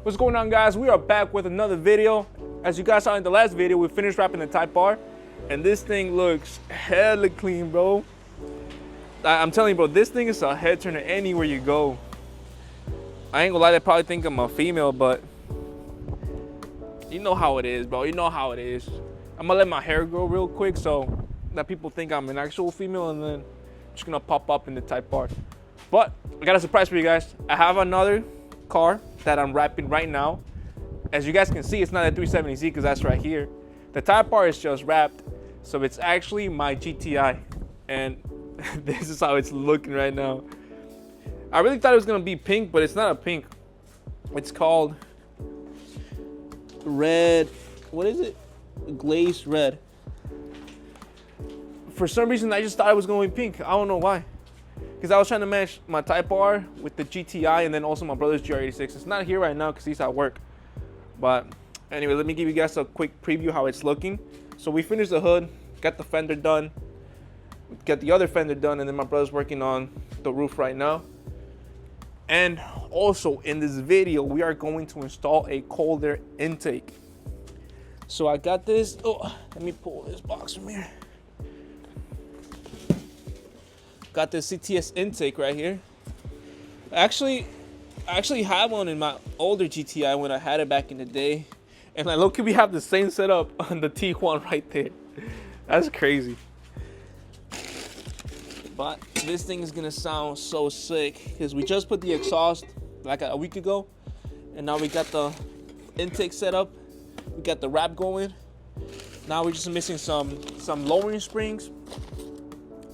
What's going on, guys? We are back with another video. As you guys saw in the last video, we finished wrapping the Type R, and this thing looks hella clean, bro. I'm telling you, bro, this thing is a head turner anywhere you go. I ain't gonna lie, they probably think I'm a female, but you know how it is, bro. You know how it is. I'm gonna let my hair grow real quick so that people think I'm an actual female, and then I'm just gonna pop up in the Type R. But I got a surprise for you guys. I have another car that I'm wrapping right now. As you guys can see, it's not a 370Z because that's right here. The Type R is just wrapped, so it's actually my GTI, and this is how it's looking right now. I really thought it was gonna be pink, but it's not a pink. It's called red. What is it? Glazed red. For some reason, I just thought it was gonna be pink. I don't know why. Because I was trying to match my Type R with the GTI and then also my brother's GR86. It's not here right now because he's at work. But anyway, let me give you guys a quick preview how it's looking. So we finished the hood, got the fender done, got the other fender done, and then my brother's working on the roof right now. And also in this video, we are going to install a cold air intake. So I got this. Oh, let me pull this box from here. Got this CTS intake right here. I actually had one in my older GTI when I had it back in the day. And like, look, we have the same setup on the T1 right there. That's crazy. But this thing is gonna sound so sick because we just put the exhaust like a week ago. And now we got the intake set up. We got the wrap going. Now we're just missing some lowering springs,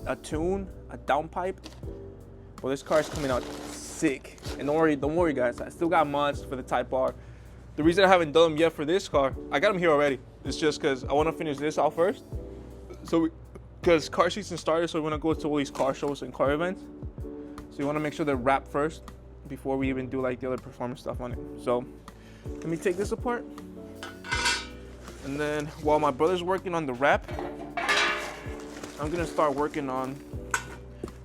a tune, a downpipe. Well, this car is coming out sick. And don't worry guys, I still got mods for the Type R. The reason I haven't done them yet for this car, I got them here already. It's just because I want to finish this out first. So because car season started, so we want to go to all these car shows and car events. So you want to make sure they're wrapped first before we even do like the other performance stuff on it. So let me take this apart. And then while my brother's working on the wrap, I'm gonna start working on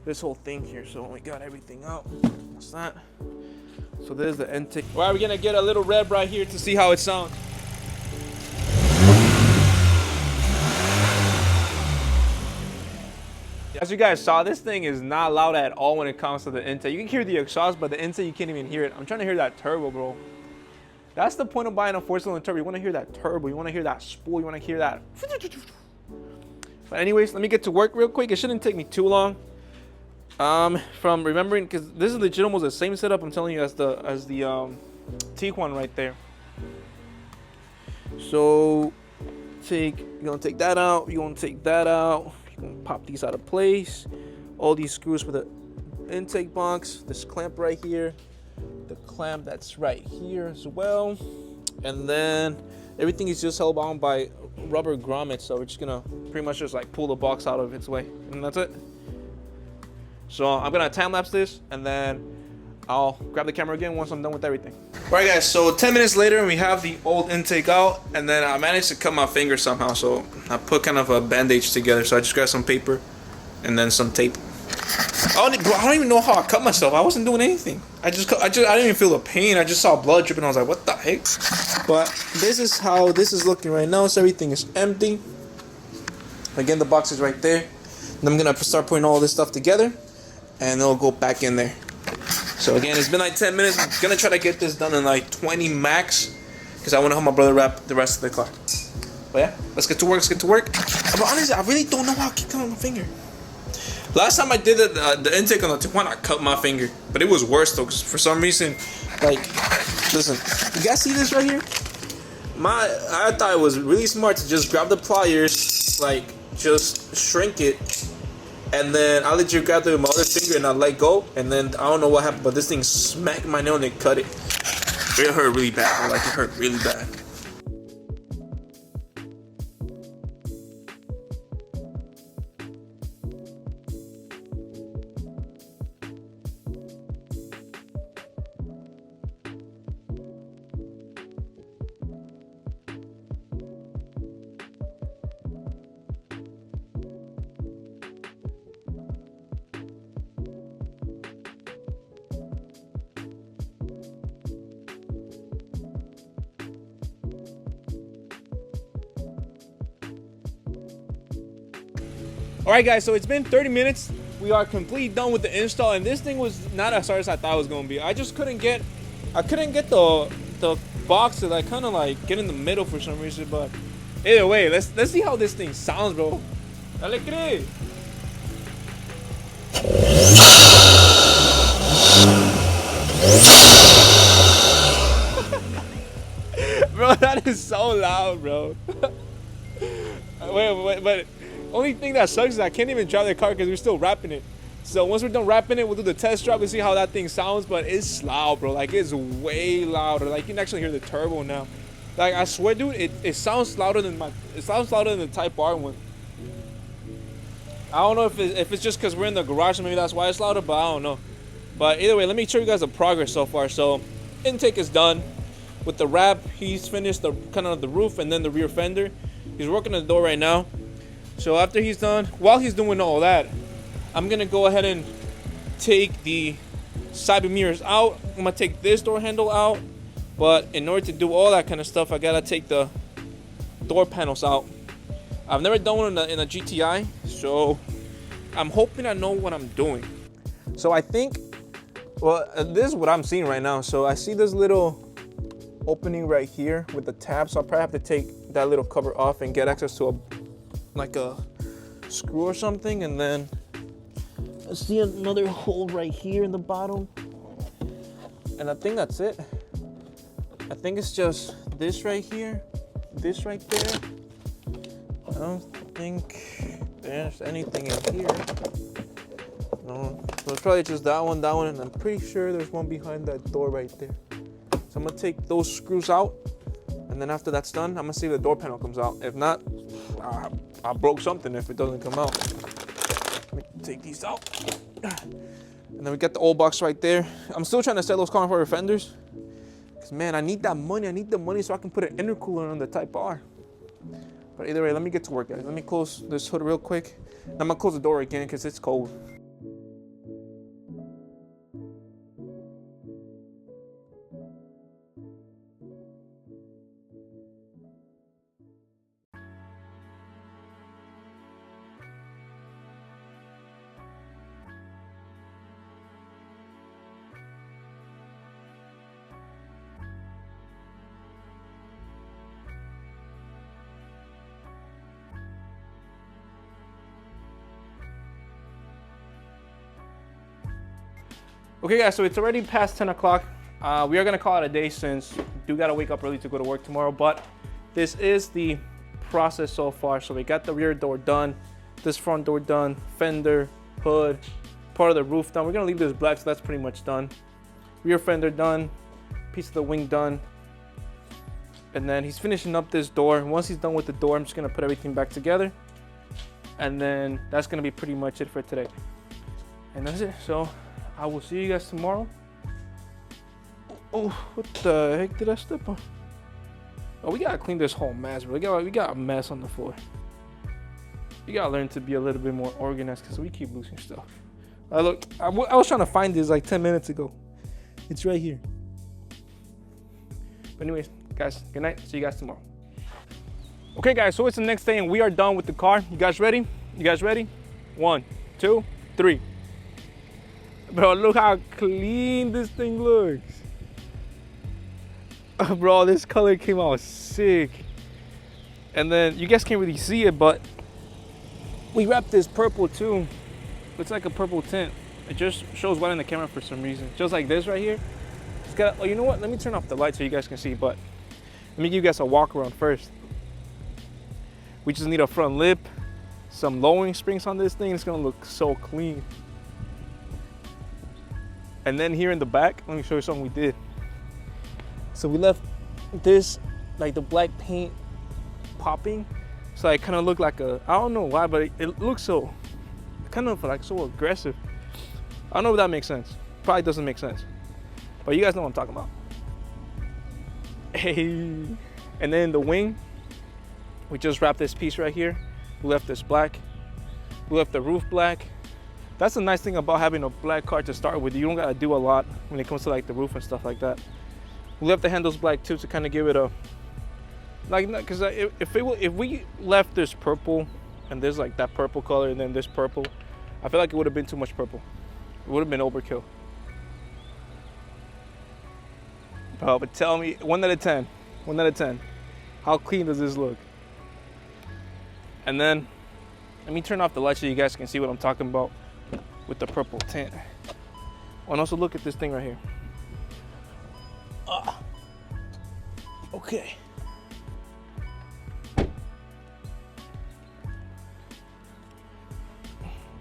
this whole thing here. So we got everything out. What's that? So there's the intake. All right, we're gonna get a little rev right here to see how it sounds. As you guys saw, this thing is not loud at all when it comes to the intake. You can hear the exhaust, but the intake, you can't even hear it. I'm trying to hear that turbo, bro. That's the point of buying a 4-cylinder turbo. You want to hear that turbo. You want to hear that spool. You want to hear that. But anyways, let me get to work real quick. It shouldn't take me too long. From remembering, because this is legit almost the same setup I'm telling you as the T1 right there. So you're gonna take that out. You're gonna take that out. You're gonna pop these out of place. All these screws for the intake box. This clamp right here. The clamp that's right here as well. And then everything is just held on by rubber grommets. So we're just gonna pretty much just like pull the box out of its way, and that's it. So I'm gonna time lapse this, and then I'll grab the camera again once I'm done with everything. All right, guys, so 10 minutes later, we have the old intake out, and then I managed to cut my finger somehow. So I put kind of a bandage together. So I just grabbed some paper and then some tape. I don't even know how I cut myself. I wasn't doing anything. I didn't even feel the pain. I just saw blood dripping. I was like, what the heck? But this is how this is looking right now. So everything is empty. Again, the box is right there. And I'm gonna start putting all this stuff together, and it'll go back in there. So again, it's been like 10 minutes. I'm gonna try to get this done in like 20 max, because I want to help my brother wrap the rest of the car. But yeah, let's get to work. But honestly, I really don't know how I keep cutting my finger. Last time I did the intake on the T1, I cut my finger, but it was worse though, because for some reason, like, listen, you guys see this right here? I thought it was really smart to just grab the pliers, like, just shrink it, and then I let you grab it with my other finger and I let go, and then I don't know what happened, but this thing smacked my nail and it cut it. It hurt really bad, like, it hurt really bad. All right, guys, so it's been 30 minutes. We are completely done with the install, and this thing was not as hard as I thought it was gonna be. I couldn't get the box to like kind of like get in the middle for some reason. But either way, let's see how this thing sounds, bro. Dale, Cris. Bro, that is so loud, bro. Wait, but only thing that sucks is I can't even drive the car because we're still wrapping it. So once we're done wrapping it, we'll do the test drive and see how that thing sounds. But it's loud, bro. Like, it's way louder. Like, you can actually hear the turbo now. Like, I swear, dude, it sounds louder than the Type R one. I don't know if it's just because we're in the garage, so maybe that's why it's louder, but I don't know. But either way, let me show you guys the progress so far. So intake is done. With the wrap, he's finished the kind of the roof and then the rear fender. He's working on the door right now. So after he's done, while he's doing all that, I'm gonna go ahead and take the side mirrors out. I'm gonna take this door handle out. But in order to do all that kind of stuff, I gotta take the door panels out. I've never done one in a GTI, so I'm hoping I know what I'm doing. So I think, well, this is what I'm seeing right now. So I see this little opening right here with the tab, so I'll probably have to take that little cover off and get access to a screw or something, and then I see another hole right here in the bottom, and I think that's it. I think it's just this right here, this right there. I don't think there's anything in here. No, so it's probably just that one, and I'm pretty sure there's one behind that door right there. So I'm gonna take those screws out, and then after that's done, I'm gonna see if the door panel comes out. If not, I broke something if it doesn't come out. Let me take these out. And then we got the old box right there. I'm still trying to sell those carbon fiber fenders. Cause man, I need that money. I need the money so I can put an intercooler on the Type R. But either way, let me get to work, guys. Let me close this hood real quick. I'm gonna close the door again because it's cold. Okay, guys, so it's already past 10 o'clock. We are gonna call it a day since we do gotta wake up early to go to work tomorrow, but this is the process so far. So we got the rear door done, this front door done, fender, hood, part of the roof done. We're gonna leave this black, so that's pretty much done. Rear fender done, piece of the wing done. And then he's finishing up this door. Once he's done with the door, I'm just gonna put everything back together. And then that's gonna be pretty much it for today. And that's it, so I will see you guys tomorrow. Oh, what the heck did I step on? Oh, we gotta clean this whole mess, bro. We got a mess on the floor. You gotta learn to be a little bit more organized because we keep losing stuff. Look, I was trying to find this like 10 minutes ago. It's right here. But anyways, guys, good night. See you guys tomorrow. Okay, guys, so it's the next day and we are done with the car. You guys ready? You guys ready? 1, 2, 3. Bro, look how clean this thing looks. Bro, this color came out sick. And then you guys can't really see it, but we wrapped this purple too. It's like a purple tint. It just shows white in the camera for some reason. Just like this right here. It's got, oh, you know what? Let me turn off the light so you guys can see, but let me give you guys a walk around first. We just need a front lip, some lowering springs on this thing. It's gonna look so clean. And then here in the back, let me show you something we did. So we left this, like the black paint popping. So it kind of looked like a, I don't know why, but it looks so, kind of like so aggressive. I don't know if that makes sense. Probably doesn't make sense. But you guys know what I'm talking about. Hey. And then the wing, we just wrapped this piece right here. We left this black. We left the roof black. That's the nice thing about having a black car to start with. You don't gotta do a lot when it comes to like the roof and stuff like that. We left the handles black too to kind of give it a, like, because if we left this purple and there's like that purple color and then this purple, I feel like it would have been too much purple. It would have been overkill. But tell me, 1 out of 10, 1 out of 10, how clean does this look? And then, let me turn off the light so you guys can see what I'm talking about with the purple tint. And also look at this thing right here. Okay.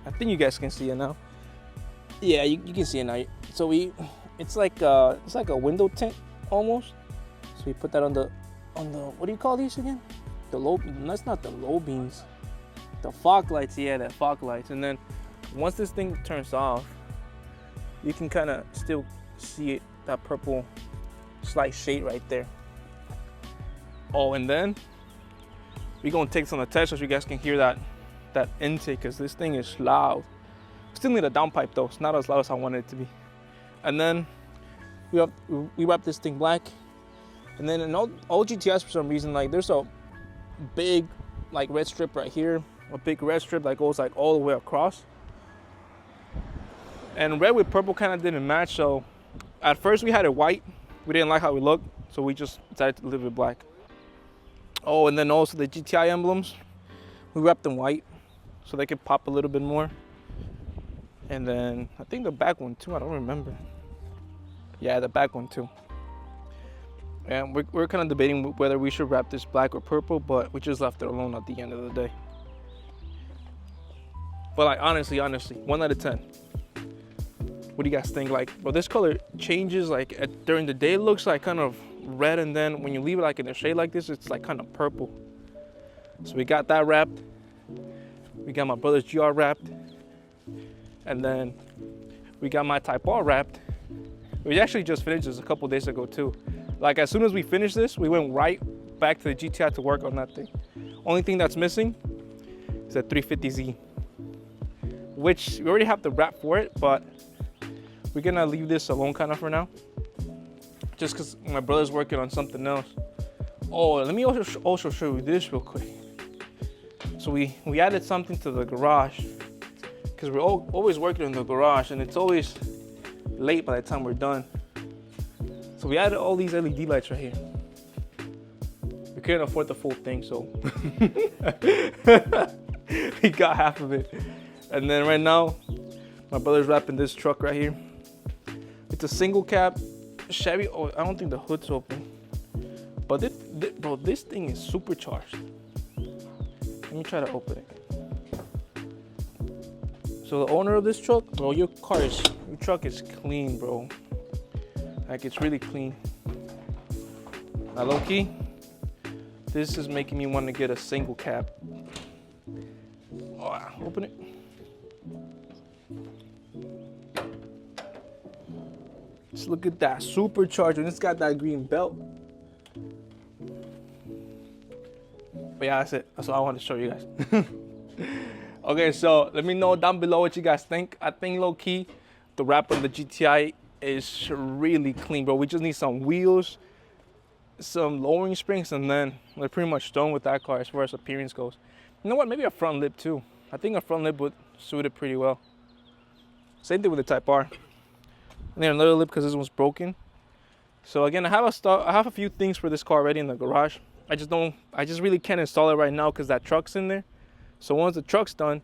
I think you guys can see it now. Yeah, you can see it now. So it's like a window tint almost. So we put that on the what do you call these again? The low. That's not the low beams. The fog lights. Yeah, the fog lights. And then once this thing turns off, you can kind of still see it, that purple slight shade right there. Oh, and then we're gonna take some of the test so you guys can hear that intake, because this thing is loud. Still need a downpipe though. It's not as loud as I wanted it to be. And then we wrap this thing black. And then in all GTIs, for some reason, like there's a big like red strip right here, a big red strip that goes like all the way across. And red with purple kind of didn't match, so at first we had it white. We didn't like how it looked, so we just decided to leave it black. Oh, and then also the GTI emblems, we wrapped them white so they could pop a little bit more. And then I think the back one too, I don't remember. Yeah, the back one too. And we're kind of debating whether we should wrap this black or purple, but we just left it alone at the end of the day. But like honestly, 1 out of 10. What do you guys think? Like, well, this color changes like during the day. It looks like kind of red, and then when you leave it like in a shade like this, it's like kind of purple. So we got that wrapped. We got my brother's GR wrapped, and then we got my Type R wrapped. We actually just finished this a couple days ago too. Like as soon as we finished this, we went right back to the GTI to work on that thing. Only thing that's missing is a 350Z, which we already have the wrap for it, but we're gonna leave this alone kind of for now, just because my brother's working on something else. Oh, let me also show you this real quick. So we added something to the garage, because we're always working in the garage and it's always late by the time we're done. So we added all these LED lights right here. We couldn't afford the full thing, so we got half of it. And then right now, my brother's wrapping this truck right here. It's a single cab Chevy. Oh, I don't think the hood's open. But bro, this thing is supercharged. Let me try to open it. So the owner of this truck, bro, your truck is clean, bro. Like it's really clean. Now low key, this is making me want to get a single cab. Oh, open it. Just look at that supercharger, and it's got that green belt. But yeah, that's it. That's all I wanted to show you guys. Okay, so let me know down below what you guys think. I think low key, the wrap on the GTI is really clean, bro. We just need some wheels, some lowering springs, and then we're pretty much done with that car as far as appearance goes. You know what? Maybe a front lip too. I think a front lip would suit it pretty well. Same thing with the Type R. And then another lip because this one's broken. So again, I have a few things for this car already in the garage. I just really can't install it right now because that truck's in there. So once the truck's done,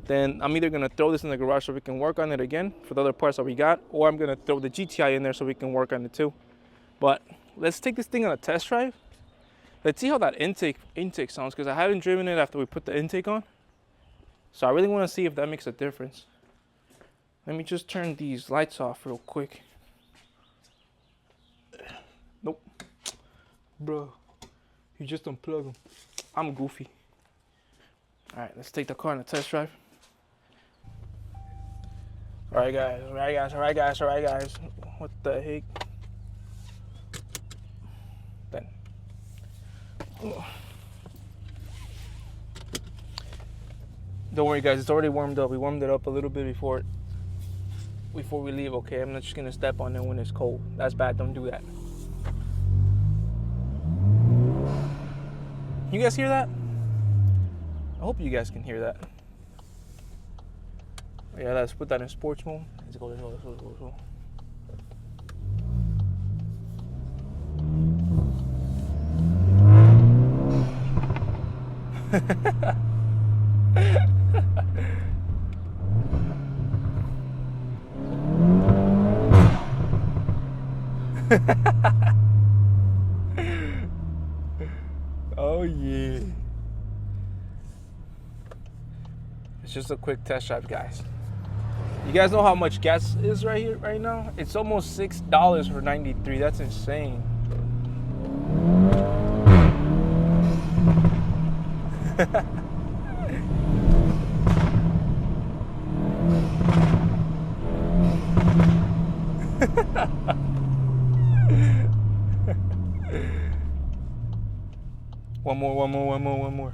then I'm either gonna throw this in the garage so we can work on it again for the other parts that we got, or I'm gonna throw the GTI in there so we can work on it too. But let's take this thing on a test drive. Let's see how that intake sounds, because I haven't driven it after we put the intake on. So I really want to see if that makes a difference. Let me just turn these lights off real quick. Nope. Bro, you just unplug them. I'm goofy. All right, let's take the car on a test drive. All right, guys. What the heck? Then. Don't worry, guys. It's already warmed up. We warmed it up a little bit before we leave. Okay, I'm not just gonna step on it when it's cold. That's bad. Don't do that. You guys hear that? I hope you guys can hear that. Yeah, let's put that in sports mode. Let's go, let's go, let's go, let's go. Oh yeah. It's just a quick test drive, guys. You guys know how much gas is right here, right now? It's almost $6 for 93. That's insane. One more.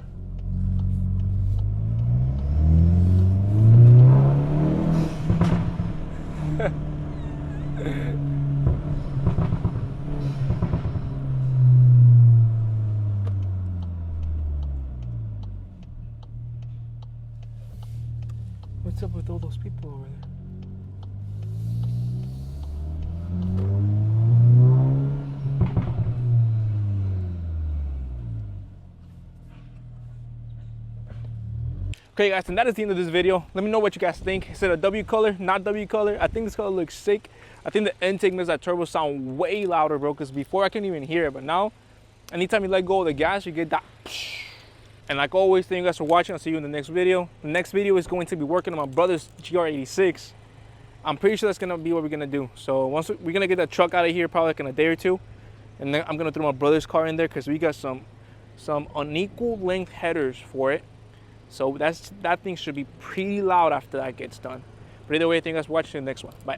What's up with all those people over there? Okay guys, and that is the end of this video. Let me know what you guys think. Is it a W color, not W color? I think this color looks sick. I think the intake makes that turbo sound way louder, bro, because before I couldn't even hear it, but now, anytime you let go of the gas, you get that. And like always, thank you guys for watching. I'll see you in the next video. The next video is going to be working on my brother's GR86. I'm pretty sure that's gonna be what we're gonna do. So once we're gonna get that truck out of here, probably like in a day or two, and then I'm gonna throw my brother's car in there because we got some unequal length headers for it. So that thing should be pretty loud after that gets done. But either way, thank you guys for watching. The next one. Bye.